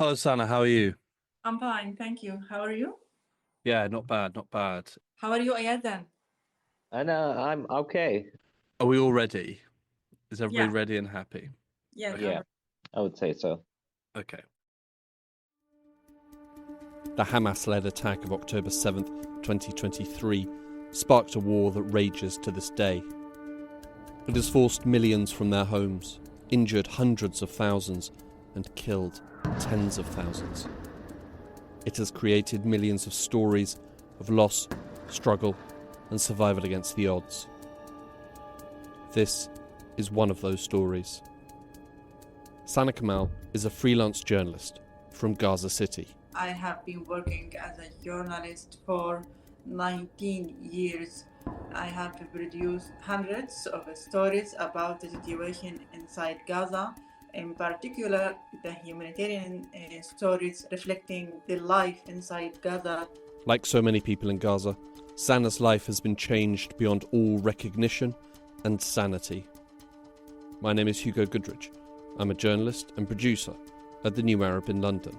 Hello, Sana. How are you? I'm fine, thank you. How are you? Yeah, not bad, not bad. How are you, Ayadan? And I'm okay. Are we all ready? Is everybody Yeah, ready and happy? yes, Okay. Yeah, I would say so. Okay. The Hamas-led attack of October 7th, 2023, sparked a war that rages to this day. It has forced millions from their homes, injured hundreds of thousands, and killed tens of thousands. It has created millions of stories of loss, struggle, and survival against the odds. This is one of those stories. Sanaa Kamal is a freelance journalist from Gaza City. I have been working as a journalist for 19 years. I have produced hundreds of stories about the situation inside Gaza, in particular the humanitarian stories reflecting the life inside Gaza. Like so many people in Gaza, Sanaa's life has been changed beyond all recognition and sanity. My name is Hugo Goodridge. I'm a journalist and producer at the New Arab in London.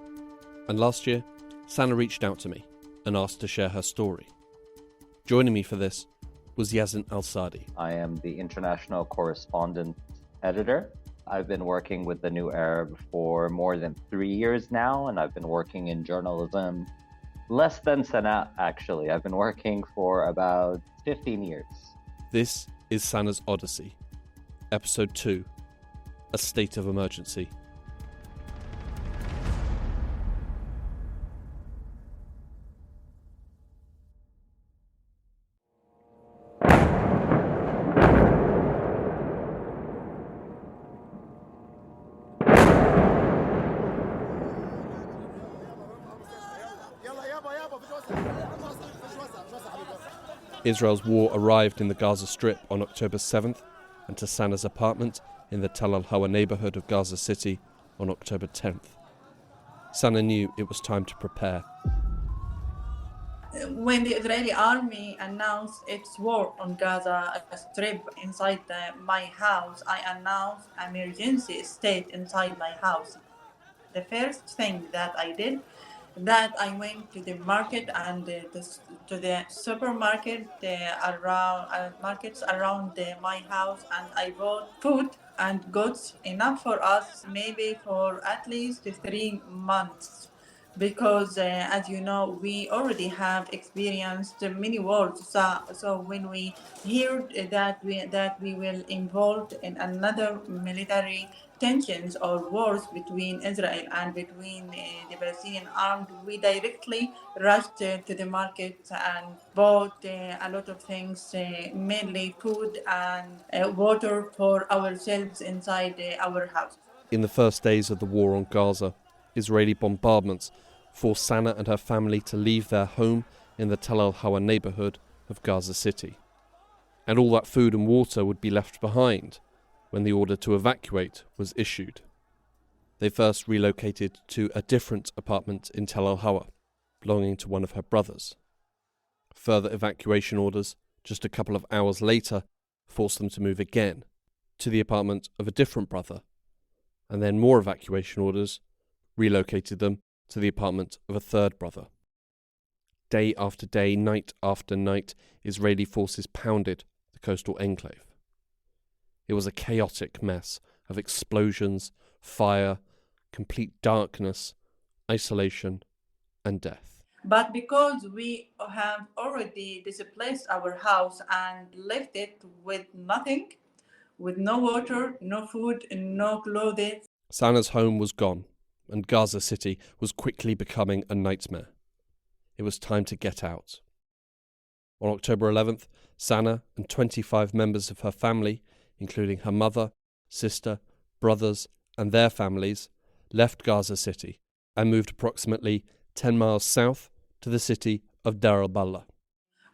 And last year, Sanaa reached out to me and asked to share her story. Joining me for this was Yazin Al-Sadi. I am the international correspondent editor. I've been working with the New Arab for more than 3 years now, and I've been working in journalism less than Sanaa, actually. I've been working for about 15 years. This is Sanaa's Odyssey, Episode 2, A State of Emergency. Israel's war arrived in the Gaza Strip on October 7th and to Sanaa's apartment in the Tal al-Hawa neighbourhood of Gaza City on October 10th. Sanaa knew it was time to prepare. When the Israeli army announced its war on Gaza Strip inside my house, I announced emergency state inside my house. The first thing that I did, that I went to the market and to the supermarket around markets around my house, and I bought food and goods enough for us, maybe for at least 3 months. Because as you know, we already have experienced many wars. So when we heard that we will involved in another military tensions or wars between Israel and between the Palestinian armed, we directly rushed to the market and bought a lot of things, mainly food and water for ourselves inside our house. In the first days of the war on Gaza, Israeli bombardments forced Sanaa and her family to leave their home in the Tal al-Hawa neighbourhood of Gaza City. And all that food and water would be left behind when the order to evacuate was issued. They first relocated to a different apartment in Tal al-Hawa, belonging to one of her brothers. Further evacuation orders, just a couple of hours later, forced them to move again to the apartment of a different brother, and then more evacuation orders relocated them to the apartment of a third brother. Day after day, night after night, Israeli forces pounded the coastal enclave. It was a chaotic mess of explosions, fire, complete darkness, isolation, and death. But because we have already displaced our house and left it with nothing, with no water, no food, no clothes. Sanaa's home was gone, and Gaza City was quickly becoming a nightmare. It was time to get out. On October 11th, Sanaa and 25 members of her family, including her mother, sister, brothers, and their families, left Gaza City and moved approximately 10 miles south to the city of Dar al-Balah.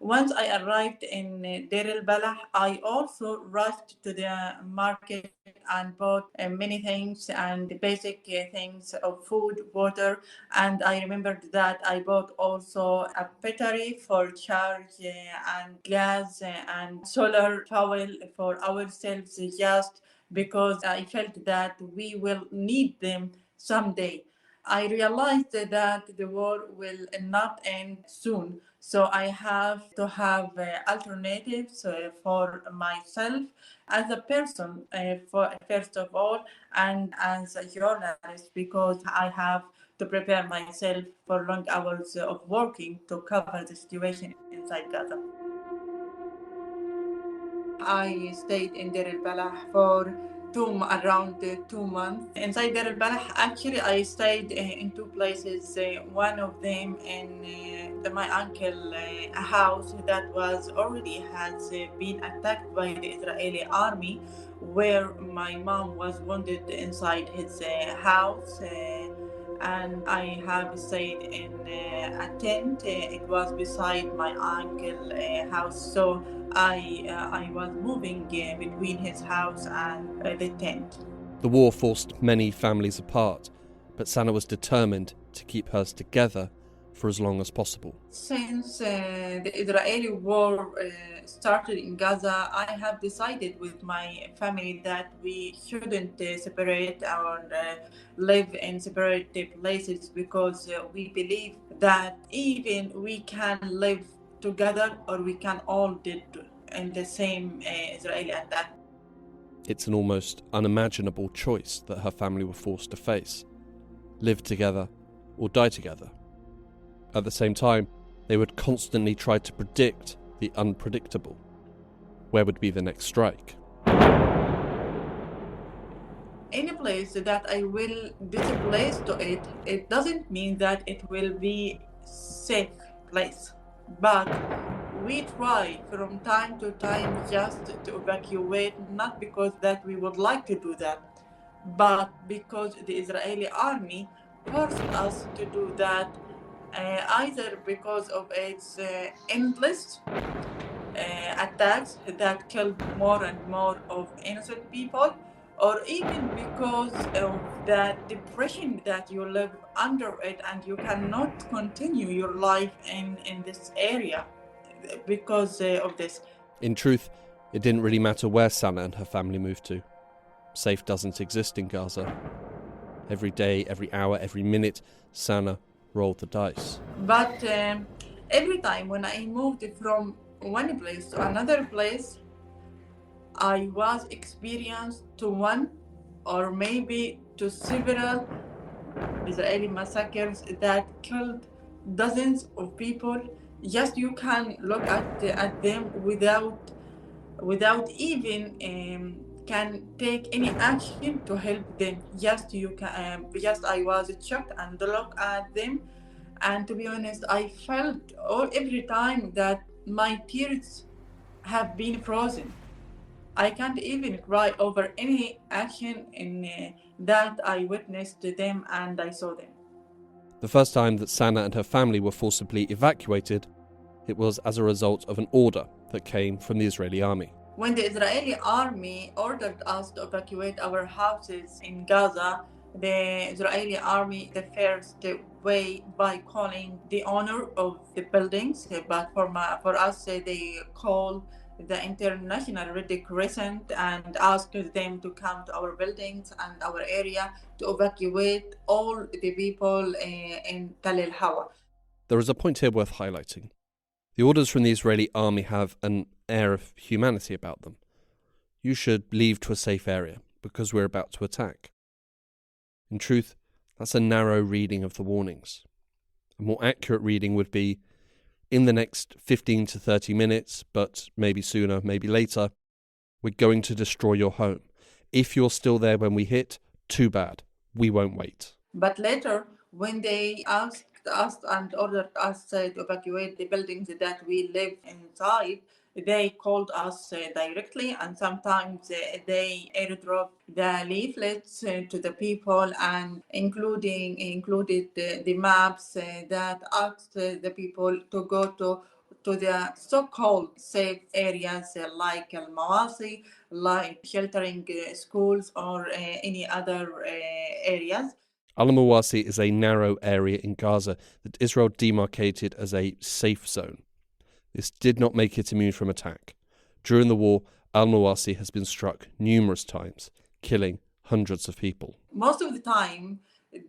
Once I arrived in Deir al-Balah, I also rushed to the market and bought many things and basic things of food, water, and I remembered that I bought also a battery for charge and gas and solar power for ourselves, just because I felt that we will need them someday. I realized that the war will not end soon. So I have to have alternatives for myself as a person, for first of all, and as a journalist, because I have to prepare myself for long hours of working to cover the situation inside Gaza. I stayed in Deir al-Balah for around 2 months. Inside Deir al-Balah, actually, I stayed in two places. One of them in my uncle house that was already has been attacked by the Israeli army, where my mom was wounded inside his house. And I have stayed in a tent. It was beside my uncle house, so I was moving between his house and the tent. The war forced many families apart, but Sanaa was determined to keep hers together for as long as possible. Since the Israeli war started in Gaza, I have decided with my family that we shouldn't separate or live in separate places, because we believe that even we can live together or we can all live in the same Israeli attack. It's an almost unimaginable choice that her family were forced to face: live together or die together. At the same time, they would constantly try to predict the unpredictable. Where would be the next strike? Any place that I will displace to it, it doesn't mean that it will be safe place. But we try from time to time just to evacuate, not because that we would like to do that, but because the Israeli army forced us to do that, either because of its endless attacks that killed more and more of innocent people, or even because of that depression that you live under it and you cannot continue your life in this area because of this. In truth, it didn't really matter where Sanaa and her family moved to. Safe doesn't exist in Gaza. Every day, every hour, every minute, Sanaa rolled the dice. But every time when I moved from one place to another place, I was experienced to one or maybe to several Israeli massacres that killed dozens of people. Just you can look at them without even can take any action to help them. Just you can. Just I was shocked and look at them, and to be honest, I felt every time that my tears have been frozen. I can't even cry over any action in that I witnessed them and I saw them. The first time that Sanaa and her family were forcibly evacuated, it was as a result of an order that came from the Israeli army. When the Israeli army ordered us to evacuate our houses in Gaza, the Israeli army the first way by calling the owner of the buildings, but for us they call the International Red Crescent and asked them to come to our buildings and our area to evacuate all the people in Tal El Hawa. There is a point here worth highlighting. The orders from the Israeli army have an air of humanity about them. You should leave to a safe area because we're about to attack. In truth, that's a narrow reading of the warnings. A more accurate reading would be, in the next 15 to 30 minutes, but maybe sooner, maybe later, we're going to destroy your home. If you're still there when we hit, too bad. We won't wait. But later, when they asked us and ordered us to evacuate the buildings that we live inside, they called us directly, and sometimes they airdrop the leaflets to the people, and included the maps that asked the people to go to the so-called safe areas like Al Mawasi, like sheltering schools or any other areas. Al-Mawasi is a narrow area in Gaza that Israel demarcated as a safe zone. This did not make it immune from attack. During the war, Al-Mawasi has been struck numerous times, killing hundreds of people. Most of the time,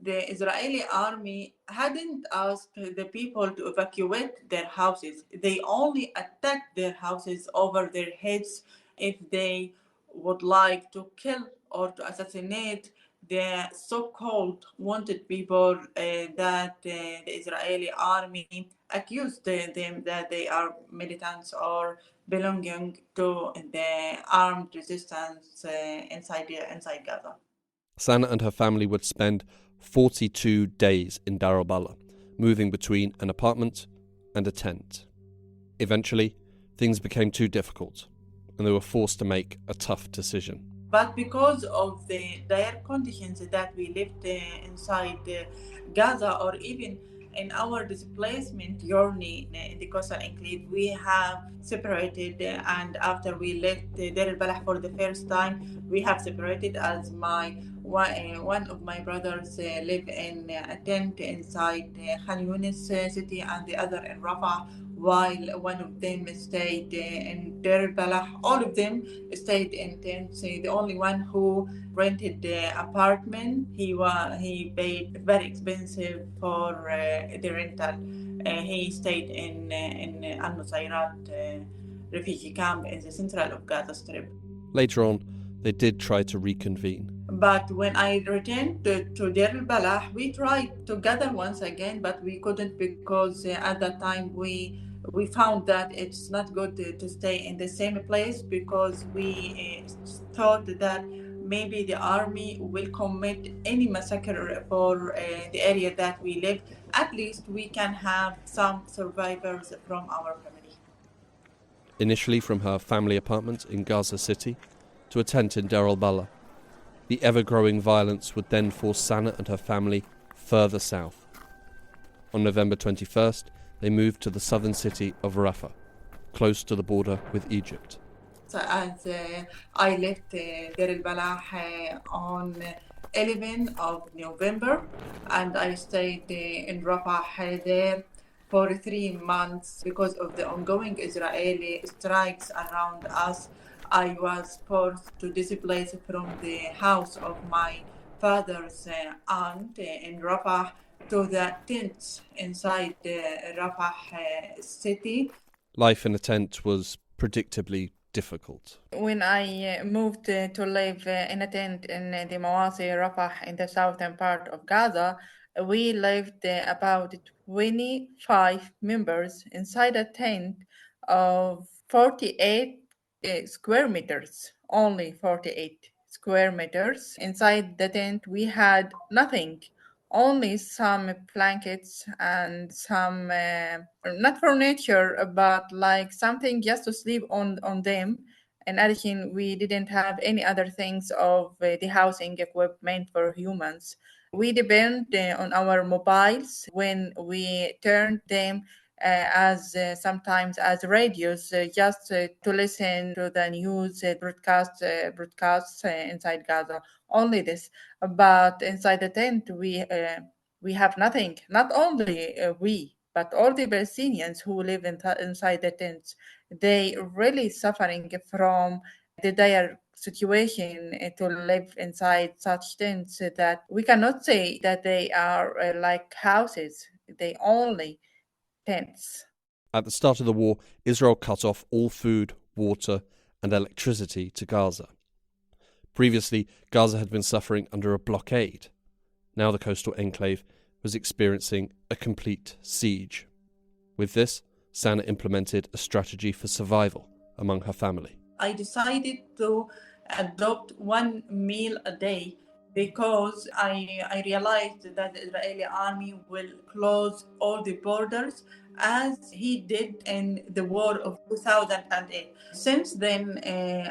the Israeli army hadn't asked the people to evacuate their houses. They only attacked their houses over their heads if they would like to kill or to assassinate the so-called wanted people that the Israeli army accused them that they are militants or belonging to the armed resistance inside Gaza. Sanaa and her family would spend 42 days in Dar al-Balah, moving between an apartment and a tent. Eventually, things became too difficult, and they were forced to make a tough decision. But because of the dire conditions that we lived inside Gaza, or even in our displacement journey in the coastal enclave, we have separated. And after we left Deir al-Balah for the first time, we have separated, as one of my brothers live in a tent inside Khan Yunis city, and the other in Rafah, while one of them stayed in Deir al-Balah. All of them stayed in tents. The only one who rented the apartment, he paid very expensive for the rental. He stayed in Al Nusayrat refugee camp in the central of Gaza Strip. Later on, they did try to reconvene. But when I returned to Deir al-Balah, we tried to gather once again, but we couldn't, because at that time we found that it's not good to stay in the same place, because we thought that maybe the army will commit any massacre for the area that we live. At least we can have some survivors from our family. Initially from her family apartment in Gaza City to a tent in Deir al-Balah, the ever-growing violence would then force Sanaa and her family further south. On November 21st, they moved to the southern city of Rafah, close to the border with Egypt. So as I left Deir al-Balah on 11th of November, and I stayed in Rafah there for 3 months. Because of the ongoing Israeli strikes around us, I was forced to displace from the house of my father's aunt in Rafah to the tents inside the Rafah city. Life in a tent was predictably difficult. When I moved to live in a tent in the Mawasi, Rafah, in the southern part of Gaza, we lived about 25 members inside a tent of 48 square meters, only 48 square meters. Inside the tent, we had nothing, only some blankets and some, not furniture, but like something just to sleep on them. In addition, we didn't have any other things of the housing equipment for humans. We depend on our mobiles when we turn them as sometimes as radios, just to listen to the news broadcasts inside Gaza. Only this, but inside the tent we have nothing. Not only we, but all the Palestinians who live inside the tents, they really suffering from the dire situation to live inside such tents, that we cannot say that they are like houses. They only tents. At the start of the war, Israel cut off all food, water, and electricity to Gaza. Previously, Gaza had been suffering under a blockade. Now the coastal enclave was experiencing a complete siege. With this, Sanaa implemented a strategy for survival among her family. I decided to adopt one meal a day, because I realized that the Israeli army will close all the borders, as he did in the war of 2008. Since then,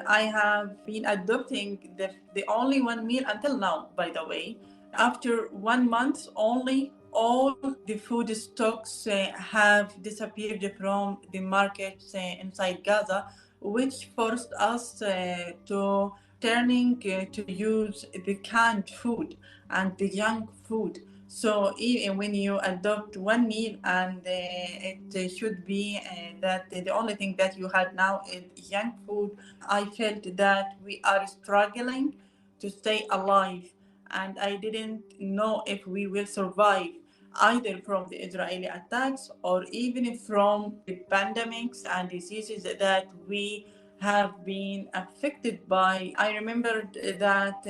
I have been adopting the only one meal until now, by the way. After 1 month only, all the food stocks have disappeared from the markets inside Gaza, which forced us to turning to use the canned food and the junk food. So even when you adopt one meal, and it should be that the only thing that you had now is junk food, I felt that we are struggling to stay alive. and I didn't know if we will survive either from the Israeli attacks or even from the pandemics and diseases that we have been affected by. I remembered that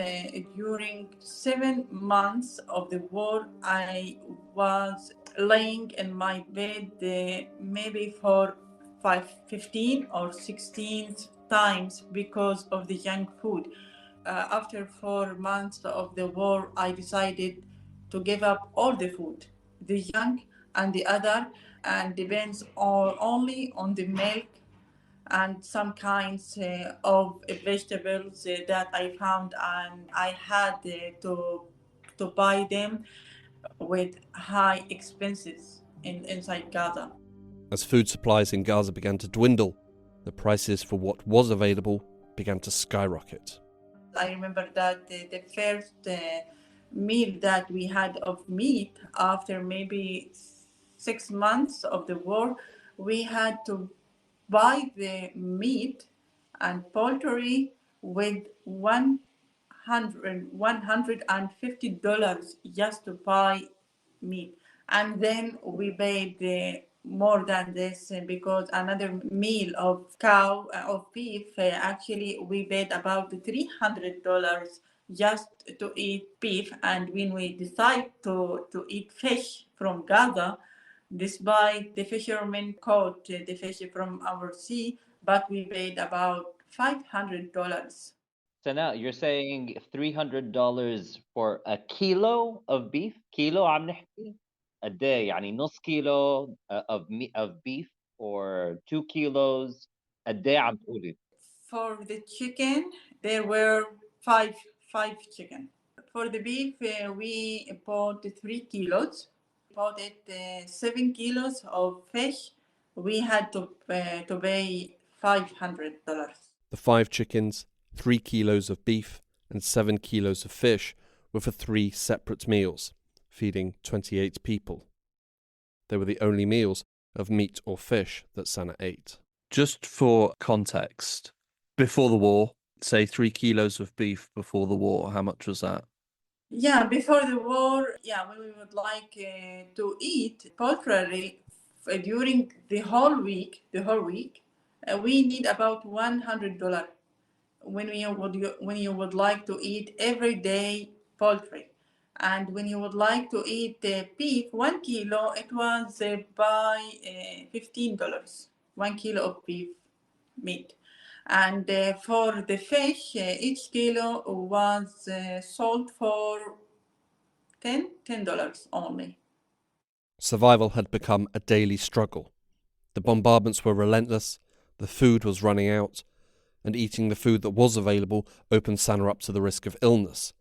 during 7 months of the war, I was laying in my bed maybe for 15 or 16 times because of the junk food. After 4 months of the war, I decided to give up all the food, the young and the other, and depends only on the milk and some kinds of vegetables that I found, and I had to buy them with high expenses inside Gaza. As food supplies in Gaza began to dwindle, the prices for what was available began to skyrocket. I remember that the first meal that we had of meat after maybe 6 months of the war, we had to buy the meat and poultry with $150 just to buy meat. And then we paid more than this because another meal of cow of beef actually we paid about $300 just to eat beef. And when we decide to eat fish from Gaza, despite the fishermen caught the fish from our sea, but we paid about $500. So now you're saying $300 for a kilo of beef? كيلو عم نحكي؟ قد ايه؟ يعني نص كيلو of beef or 2 kilos؟ قد ايه عم تقولي؟ For the chicken, there were five chicken. For the beef, we bought 3 kilos. Bought it 7 kilos of fish. We had to pay $500. The 5 chickens, 3 kilos of beef, and 7 kilos of fish were for 3 separate meals, feeding 28 people. They were the only meals of meat or fish that Sanaa ate. Just for context, before the war, say 3 kilos of beef before the war, how much was that? Yeah, before the war, when we would like to eat poultry during the whole week, we need about $100 when you would like to eat every day poultry. And when you would like to eat beef, 1 kilo, it was by $15, 1 kilo of beef meat. And for the fish, each kilo was sold for $10 only. Survival had become a daily struggle. The bombardments were relentless, the food was running out, and eating the food that was available opened Sanaa up to the risk of illness.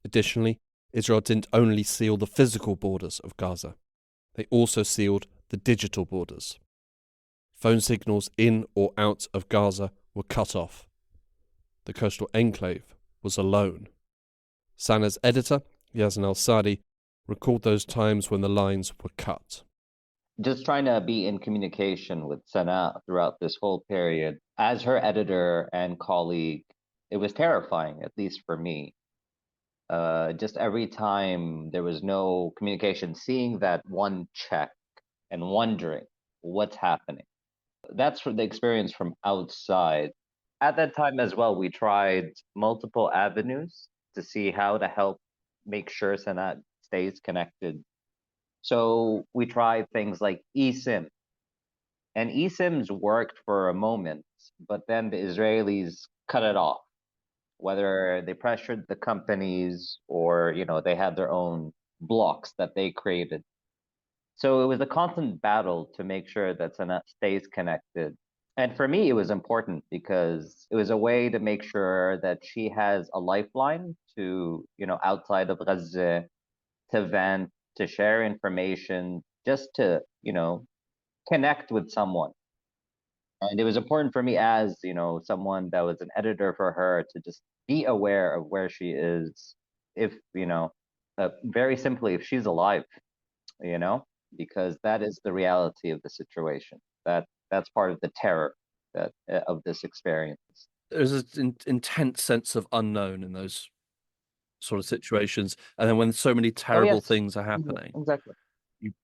Additionally, Israel didn't only seal the physical borders of Gaza, they also sealed the digital borders. Phone signals in or out of Gaza were cut off. The coastal enclave was alone. Sanaa's editor, Yazan al-Sadi, recalled those times when the lines were cut. Just trying to be in communication with Sanaa throughout this whole period. As her editor and colleague, it was terrifying, at least for me. Just every time there was no communication, seeing that one check and wondering what's happening. That's the experience from outside. At that time as well, we tried multiple avenues to see how to help make sure Sanaa stays connected. So we tried things like eSIM. And eSIMs worked for a moment, but then the Israelis cut it off. Whether they pressured the companies or, they had their own blocks that they created. So it was a constant battle to make sure that Sanaa stays connected. And for me, it was important because it was a way to make sure that she has a lifeline to, outside of Gaza, to vent, to share information, just to, connect with someone. And it was important for me as, someone that was an editor for her to just be aware of where she is, if, very simply, if she's alive, because that is the reality of the situation. That's part of the terror of this experience. There's an intense sense of unknown in those sort of situations, and then when so many Oh terrible yes, things are happening, exactly.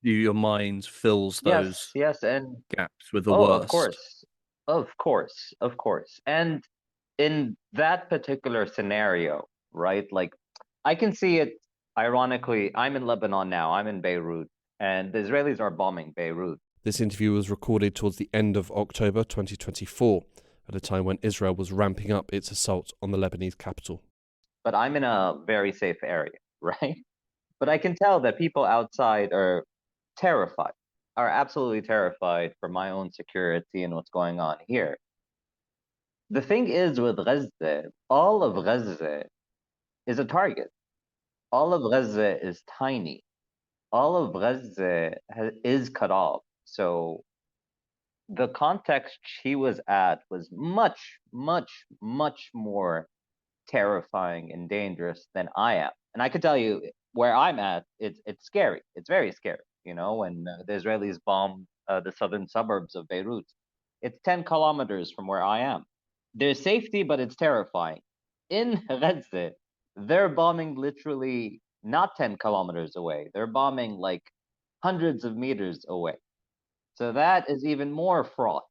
your mind fills Yes, those yes, and gaps with the oh, worst. of course, of course. And in that particular scenario, right? Like, I can see it. Ironically, I'm in Lebanon now. I'm in Beirut, and the Israelis are bombing Beirut. This interview was recorded towards the end of October 2024, at a time when Israel was ramping up its assault on the Lebanese capital. But I'm in a very safe area, right? But I can tell that people outside are terrified, are absolutely terrified for my own security and what's going on here. The thing is with Gaza, all of Gaza is a target. All of Gaza is tiny. All of Gaza is cut off. So the context she was at was much, much, much more terrifying and dangerous than I am. And I can tell you where I'm at, it's scary. It's very scary. You know, when the Israelis bomb the southern suburbs of Beirut, it's 10 kilometers from where I am. There's safety, but it's terrifying. In Gaza, they're bombing literally not 10 kilometers away. They're bombing like hundreds of meters away. So that is even more fraught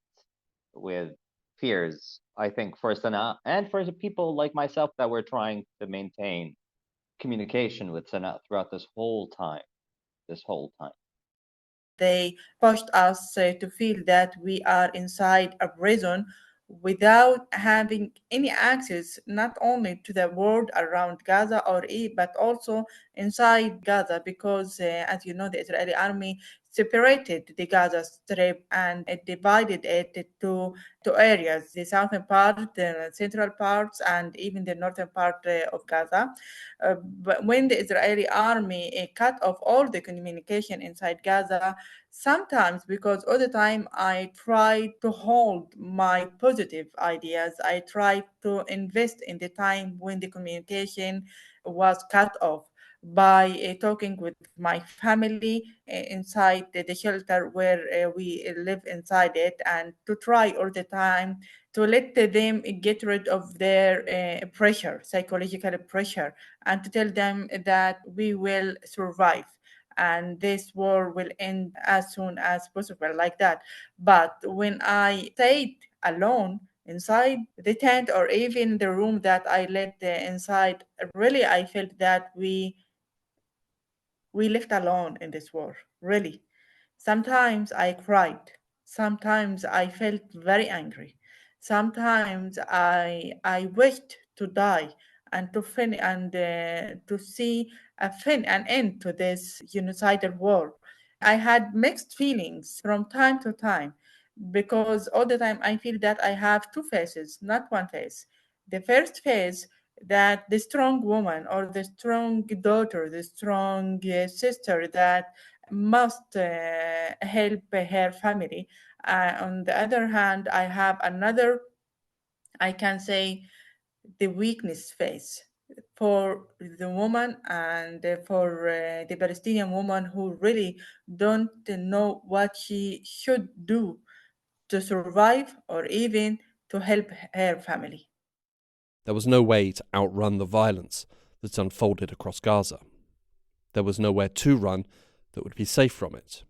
with fears, I think, for Sanaa and for the people like myself that were trying to maintain communication with Sanaa throughout this whole time. This whole time. They pushed us to feel that we are inside a prison without having any access not only to the world around Gaza or but also inside Gaza because as you know the Israeli army separated the Gaza Strip and it divided it to areas, the southern part, the central parts, and even the northern part of Gaza. But when the Israeli army cut off all the communication inside Gaza, sometimes because all the time I try to hold my positive ideas, I try to invest in the time when the communication was cut off by talking with my family inside the shelter where we live inside it, and to try all the time to let them get rid of their pressure, psychological pressure, and to tell them that we will survive and this war will end as soon as possible, like that. But when I stayed alone inside the tent or even the room that I lived inside, really I felt that we left alone in this war, really. Sometimes I cried. Sometimes I felt very angry. Sometimes I wished to die and to see an end to this genocidal war. I had mixed feelings from time to time because all the time I feel that I have two faces, not one face. The first face that the strong woman or the strong daughter, the strong sister that must help her family. On the other hand, I have another, I can say, the weakness phase for the woman and for the Palestinian woman who really don't know what she should do to survive or even to help her family. There was no way to outrun the violence that unfolded across Gaza. There was nowhere to run that would be safe from it.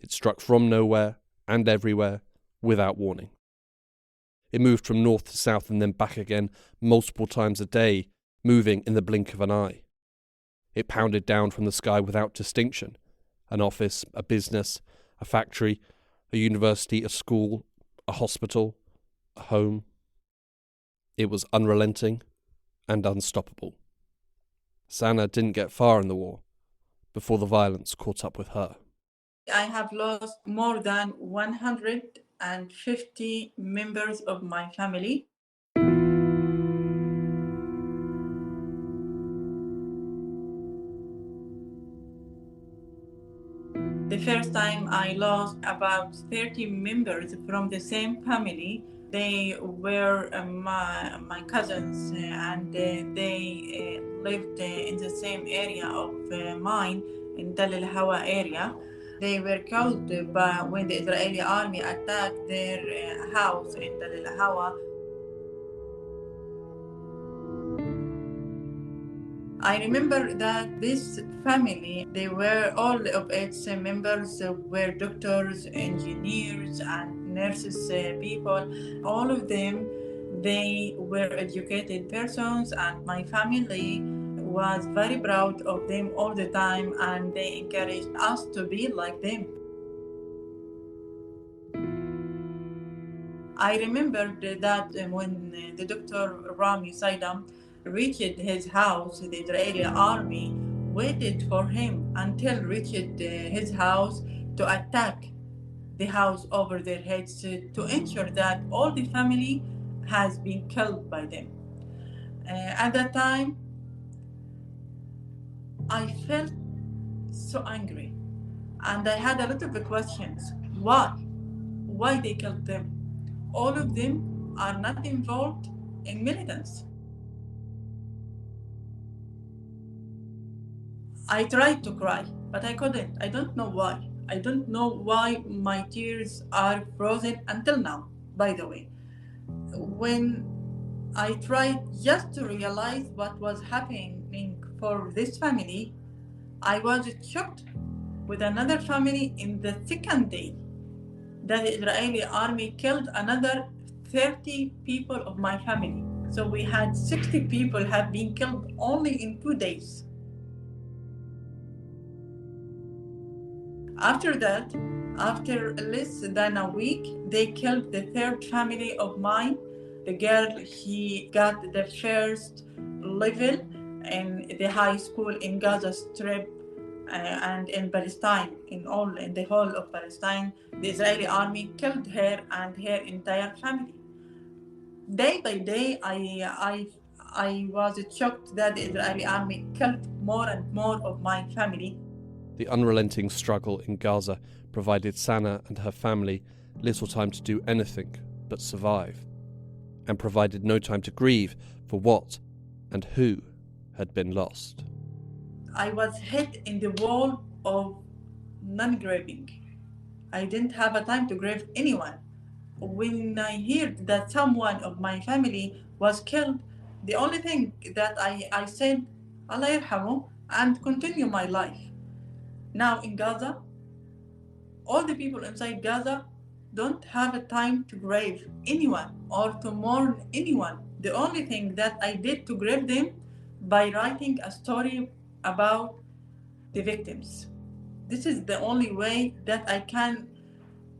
It struck from nowhere and everywhere without warning. It moved from north to south and then back again multiple times a day, moving in the blink of an eye. It pounded down from the sky without distinction. An office, a business, a factory, a university, a school, a hospital, a home. It was unrelenting and unstoppable. Sanaa didn't get far in the war before the violence caught up with her. I have lost more than 150 members of my family. The first time I lost about 30 members from the same family. They were my cousins and they lived in the same area of mine in Dal El Hawa area. They were killed when the Israeli army attacked their house in Dal El Hawa. I remember that this family, they were all of its members were doctors, engineers, and nurses people. All of them, they were educated persons, and my family was very proud of them all the time, and they encouraged us to be like them. I remembered that when the Dr. Rami Saidam reached his house, the Israeli army waited for him until reached his house to attack the house over their heads to ensure that all the family has been killed by them. At that time, I felt so angry and I had a lot of questions. Why? Why they killed them? All of them are not involved in militants. I tried to cry, but I couldn't. I don't know why. I don't know why my tears are frozen until now, by the way. When I tried just to realize what was happening for this family, I was shocked with another family in the second day that the Israeli army killed another 30 people of my family. So we had 60 people have been killed only in 2 days. After that, after less than a week, they killed the third family of mine. The girl, she got the first level in the high school in Gaza Strip and in Palestine, in the whole of Palestine. The Israeli army killed her and her entire family. Day by day, I was shocked that the Israeli army killed more and more of my family. The unrelenting struggle in Gaza provided Sanaa and her family little time to do anything but survive, and provided no time to grieve for what and who had been lost. I was hit in the wall of non-grieving. I didn't have a time to grieve anyone. When I heard that someone of my family was killed, the only thing that I said, Allah yarhamu, and continue my life. Now in Gaza, all the people inside Gaza don't have a time to grieve anyone or to mourn anyone. The only thing that I did to grieve them by writing a story about the victims. This is the only way that I can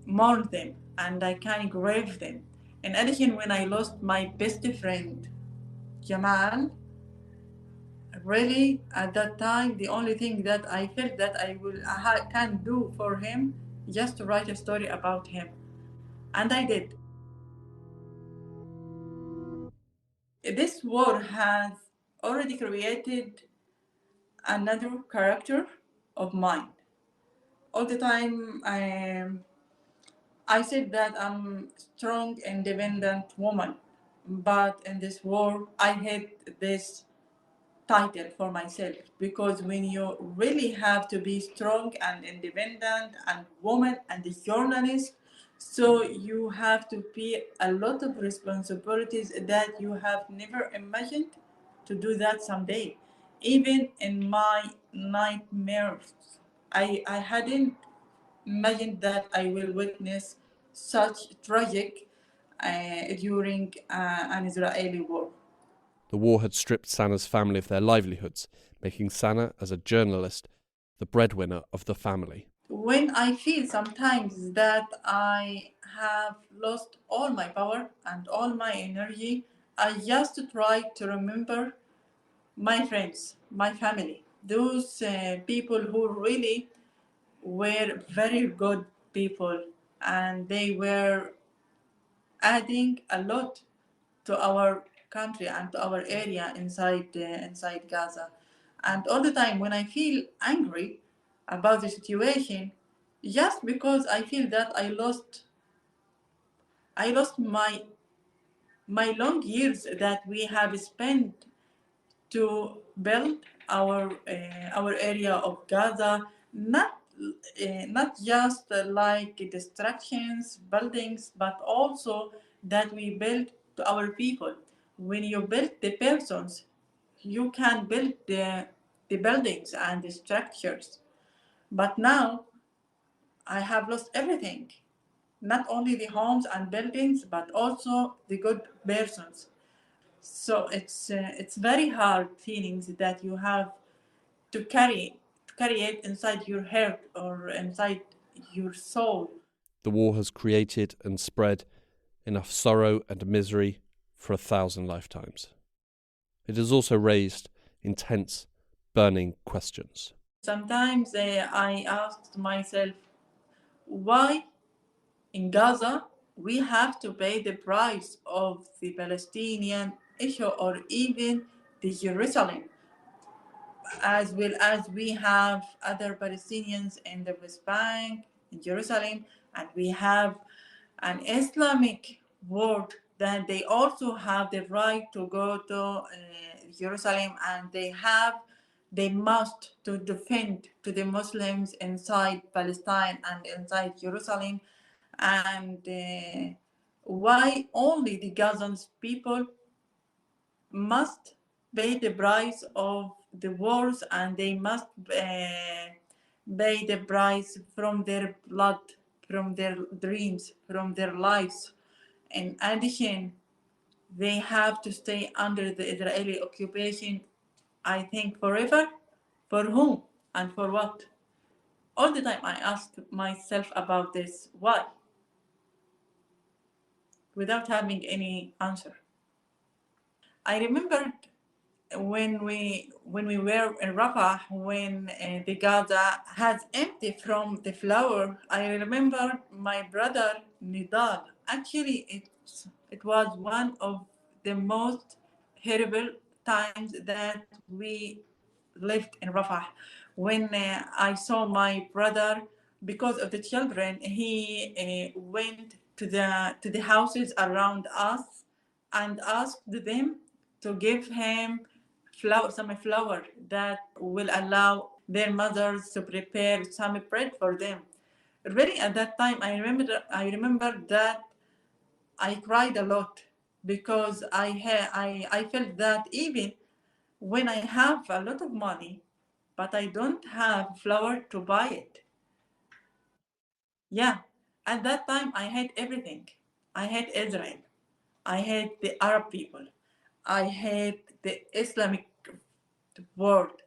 mourn them and I can grieve them. In addition, when I lost my best friend, Jamal, really at that time, the only thing that I felt that I can do for him just to write a story about him. And I did. This war has already created another character of mine. All the time, I said that I'm strong, independent woman, but in this war, I hate this title for myself because when you really have to be strong and independent and woman and a journalist, so you have to pay a lot of responsibilities that you have never imagined to do that someday. Even in my nightmares, I hadn't imagined that I will witness such tragic during an Israeli war. The war had stripped Sanaa's family of their livelihoods, making Sanaa, as a journalist, the breadwinner of the family. When I feel sometimes that I have lost all my power and all my energy, I just try to remember my friends, my family, those people who really were very good people and they were adding a lot to our country and to our area inside Gaza. And all the time when I feel angry about the situation, just because I feel that I lost my long years that we have spent to build our area of Gaza, not just like distractions, buildings, but also that we build to our people. When you build the persons, you can build the buildings and the structures. But now I have lost everything. Not only the homes and buildings, but also the good persons. So it's very hard feelings that you have to carry it inside your heart or inside your soul. The war has created and spread enough sorrow and misery for 1,000 lifetimes. It has also raised intense, burning questions. Sometimes I asked myself, why in Gaza we have to pay the price of the Palestinian issue or even the Jerusalem, as well as we have other Palestinians in the West Bank, in Jerusalem, and we have an Islamic world that they also have the right to go to Jerusalem, and they must to defend to the Muslims inside Palestine and inside Jerusalem. And why only the Gazan people must pay the price of the wars, and they must pay the price from their blood, from their dreams, from their lives. In addition, they have to stay under the Israeli occupation, I think, forever. For whom and for what? All the time I ask myself about this. Why? Without having any answer. I remembered when we were in Rafah, when the Gaza has empty from the flour. I remember my brother Nidal. Actually, it was one of the most horrible times that we lived in Rafah. When I saw my brother, because of the children, he went to the houses around us and asked them to give him some flour that will allow their mothers to prepare some bread for them. Really, at that time, I remember that I cried a lot, because I felt that even when I have a lot of money, but I don't have flour to buy it. Yeah, at that time I hate everything. I hate Israel. I hate the Arab people. I hate the Islamic world.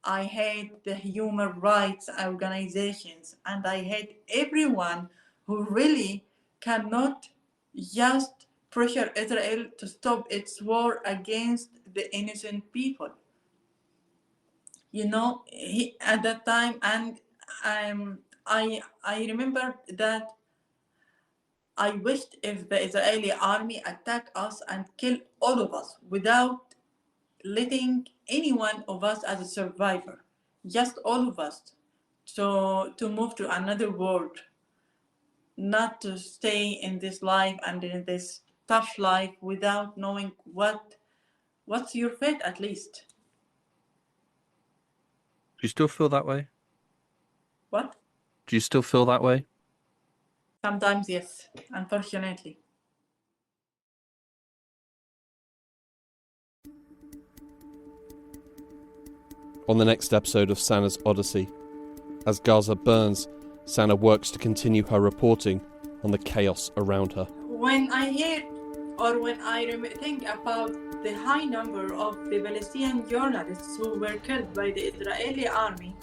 I hate the human rights organizations, and I hate everyone who really cannot just pressure Israel to stop its war against the innocent people. At that time, and I remember that I wished if the Israeli army attack us and kill all of us without letting any one of us as a survivor, just all of us, to move to another world, not to stay in this life and in this tough life without knowing what's your fate at least. Do you still feel that way? What? Do you still feel that way? Sometimes, yes, unfortunately. On the next episode of Sanaa's Odyssey, as Gaza burns, Sanaa works to continue her reporting on the chaos around her. When I hear or when I think about the high number of the Palestinian journalists who were killed by the Israeli army,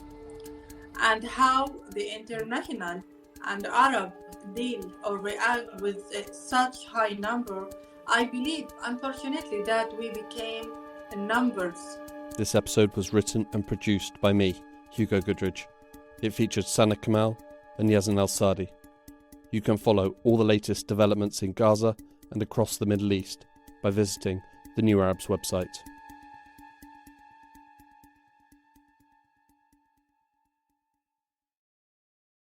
and how the international and Arab deal or react with such high number, I believe, unfortunately, that we became numbers. This episode was written and produced by me, Hugo Goodridge. It featured Sanaa Kamal and Yazan Al-Sadi. You can follow all the latest developments in Gaza and across the Middle East by visiting the New Arabs website.